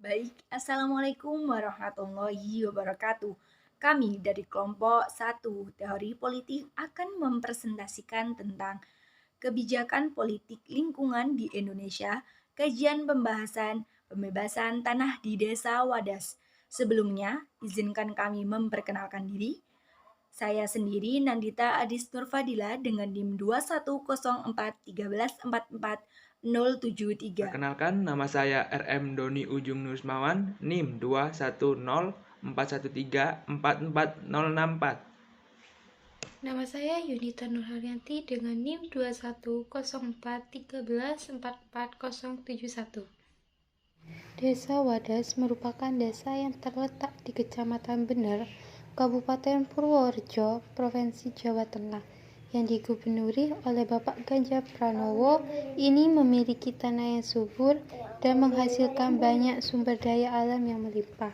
Baik, Assalamualaikum warahmatullahi wabarakatuh. Kami dari kelompok 1 Teori Politik akan mempresentasikan tentang kebijakan politik lingkungan di Indonesia, kajian pembahasan pembebasan tanah di Desa Wadas. Sebelumnya, izinkan kami memperkenalkan diri. Saya sendiri Nandita Adis Nurfadila dengan NIM 21041344073. Perkenalkan, nama saya RM Doni Ujung Nusmawan, NIM 21041344064. Nama saya Yunita Nurharyanti dengan NIM 2104131444071. Desa Wadas merupakan desa yang terletak di Kecamatan Bener, Kabupaten Purworejo, Provinsi Jawa Tengah, yang digubernuri oleh Bapak Ganjar Pranowo. Ini memiliki tanah yang subur dan menghasilkan banyak sumber daya alam yang melimpah.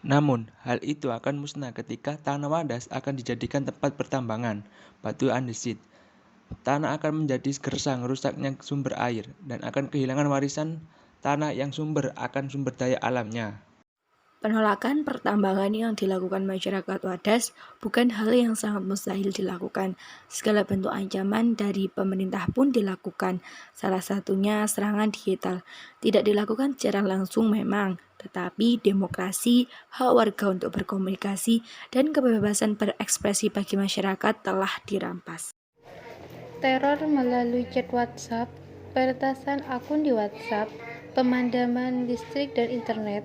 Namun, hal itu akan musnah ketika tanah Wadas akan dijadikan tempat pertambangan batu andesit. Tanah akan menjadi gersang rusaknya sumber air dan akan kehilangan warisan tanah yang sumber akan sumber daya alamnya. Penolakan pertambangan yang dilakukan masyarakat Wadas bukan hal yang sangat mustahil dilakukan. Segala bentuk ancaman dari pemerintah pun dilakukan. Salah satunya serangan digital. Tidak dilakukan secara langsung memang, tetapi demokrasi, hak warga untuk berkomunikasi, dan kebebasan berekspresi bagi masyarakat telah dirampas. Teror melalui chat WhatsApp, peretasan akun di WhatsApp, pemadaman listrik dan internet,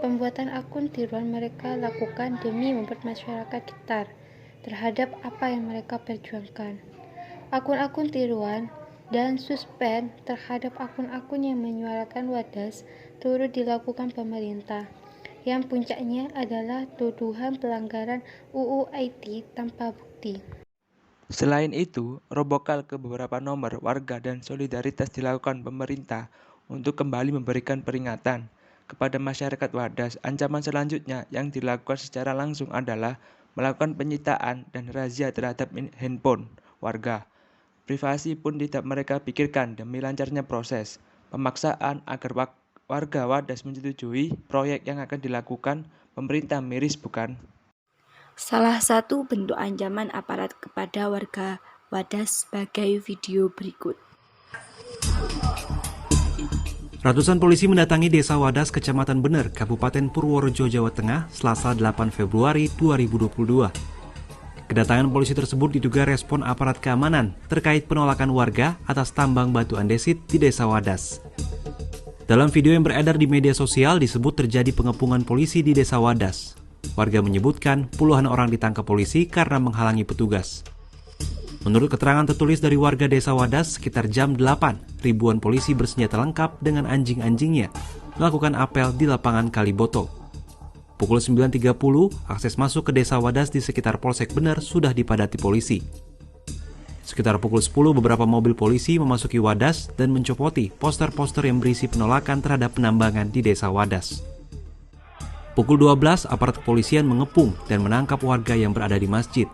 pembuatan akun tiruan mereka lakukan demi membuat masyarakat getar terhadap apa yang mereka perjuangkan. Akun-akun tiruan dan suspend terhadap akun-akun yang menyuarakan Wadas turut dilakukan pemerintah, yang puncaknya adalah tuduhan pelanggaran UU IT tanpa bukti. Selain itu, robokal ke beberapa nomor warga dan solidaritas dilakukan pemerintah untuk kembali memberikan peringatan kepada masyarakat Wadas. Ancaman selanjutnya yang dilakukan secara langsung adalah melakukan penyitaan dan razia terhadap handphone warga. Privasi pun tidak mereka pikirkan demi lancarnya proses pemaksaan agar warga Wadas menyetujui proyek yang akan dilakukan pemerintah miris bukan. Salah satu bentuk ancaman aparat kepada warga Wadas sebagai video berikut. Ratusan polisi mendatangi Desa Wadas, Kecamatan Bener, Kabupaten Purworejo, Jawa Tengah, Selasa 8 Februari 2022. Kedatangan polisi tersebut diduga respon aparat keamanan terkait penolakan warga atas tambang batu andesit di Desa Wadas. Dalam video yang beredar di media sosial disebut terjadi pengepungan polisi di Desa Wadas. Warga menyebutkan puluhan orang ditangkap polisi karena menghalangi petugas. Menurut keterangan tertulis dari warga Desa Wadas, sekitar jam 8, ribuan polisi bersenjata lengkap dengan anjing-anjingnya melakukan apel di lapangan Kaliboto. Pukul 9.30, akses masuk ke Desa Wadas di sekitar Polsek Bener sudah dipadati polisi. Sekitar pukul 10, beberapa mobil polisi memasuki Wadas dan mencopoti poster-poster yang berisi penolakan terhadap penambangan di Desa Wadas. Pukul 12, aparat kepolisian mengepung dan menangkap warga yang berada di masjid.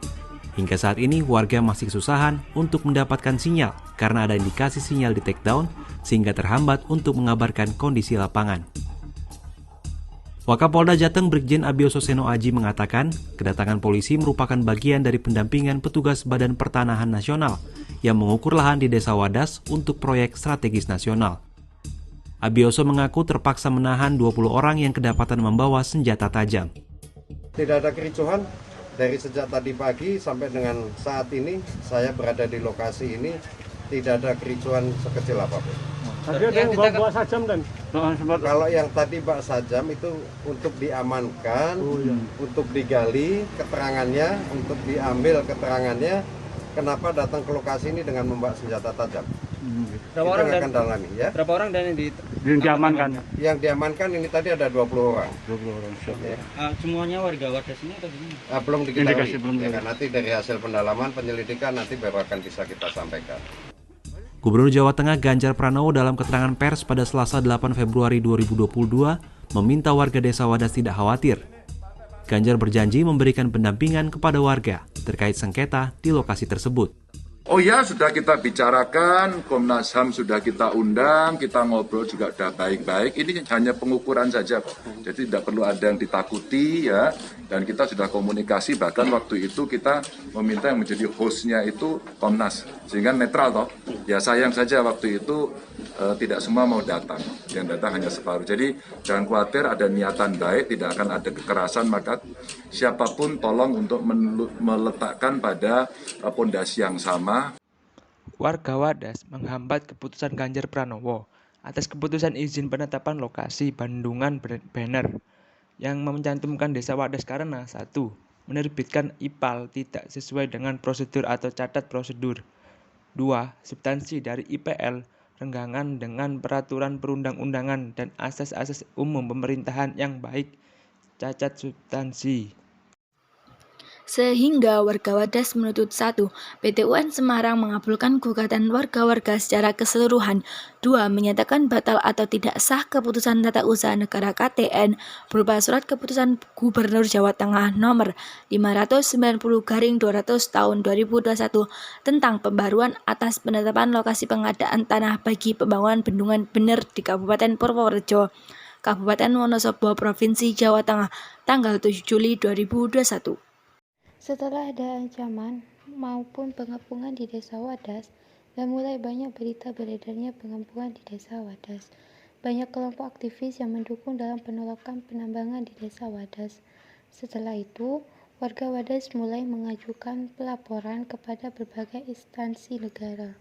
Hingga saat ini, warga masih kesusahan untuk mendapatkan sinyal karena ada indikasi sinyal di take down sehingga terhambat untuk mengabarkan kondisi lapangan. Wakapolda Jateng Brigjen Abioso Seno Aji mengatakan, kedatangan polisi merupakan bagian dari pendampingan petugas Badan Pertanahan Nasional yang mengukur lahan di Desa Wadas untuk proyek strategis nasional. Abioso mengaku terpaksa menahan 20 orang yang kedapatan membawa senjata tajam. Tidak ada kericuhan. Dari sejak tadi pagi sampai dengan saat ini saya berada di lokasi ini, tidak ada kericuhan sekecil apapun. Tadi ada yang bawa sajam dan kalau yang tadi Pak Sajam itu untuk diamankan, untuk digali keterangannya, untuk diambil keterangannya, kenapa datang ke lokasi ini dengan membawa senjata tajam. Berapa orang akan dalami ya? Berapa orang dan yang diamankan? Yang diamankan ini tadi ada 20 orang. 20 orang. Ya. Semuanya warga Wadas ini atau gimana? Belum diketahui. Belum Ya, nanti dari hasil pendalaman penyelidikan nanti baru akan bisa kita sampaikan. Gubernur Jawa Tengah Ganjar Pranowo dalam keterangan pers pada Selasa 8 Februari 2022 meminta warga Desa Wadas tidak khawatir. Ganjar berjanji memberikan pendampingan kepada warga terkait sengketa di lokasi tersebut. Oh ya, sudah kita bicarakan, Komnas HAM sudah kita undang, kita ngobrol juga sudah baik-baik. Ini hanya pengukuran saja kok. Jadi tidak perlu ada yang ditakuti ya. Dan kita sudah komunikasi, bahkan waktu itu kita meminta yang menjadi hostnya itu Komnas. Sehingga netral toh. Ya sayang saja waktu itu tidak semua mau datang. Yang datang hanya separuh. Jadi jangan khawatir, ada niatan baik, tidak akan ada kekerasan. Maka siapapun tolong untuk meletakkan pada pondasi yang sama. Warga Wadas menghambat keputusan Ganjar Pranowo atas keputusan izin penetapan lokasi bandungan banner yang mencantumkan Desa Wadas karena 1. Menerbitkan IPAL tidak sesuai dengan prosedur atau catat prosedur. 2. Substansi dari IPL renggangan dengan peraturan perundang-undangan dan asas-asas umum pemerintahan yang baik, cacat substansi. Sehingga warga Wadas menuntut 1. PT UN Semarang mengabulkan gugatan warga-warga secara keseluruhan. 2. Menyatakan batal atau tidak sah keputusan Tata Usaha Negara KTN berupa surat keputusan Gubernur Jawa Tengah nomor 590/200 tahun 2021 tentang pembaruan atas penetapan lokasi pengadaan tanah bagi pembangunan bendungan bener di Kabupaten Purworejo, Kabupaten Wonosobo, Provinsi Jawa Tengah, tanggal 7 Juli 2021. Setelah ada ancaman maupun pengepungan di Desa Wadas, dan mulai banyak berita beredarnya pengepungan di Desa Wadas, banyak kelompok aktivis yang mendukung dalam penolakan penambangan di Desa Wadas. Setelah itu, warga Wadas mulai mengajukan pelaporan kepada berbagai instansi negara.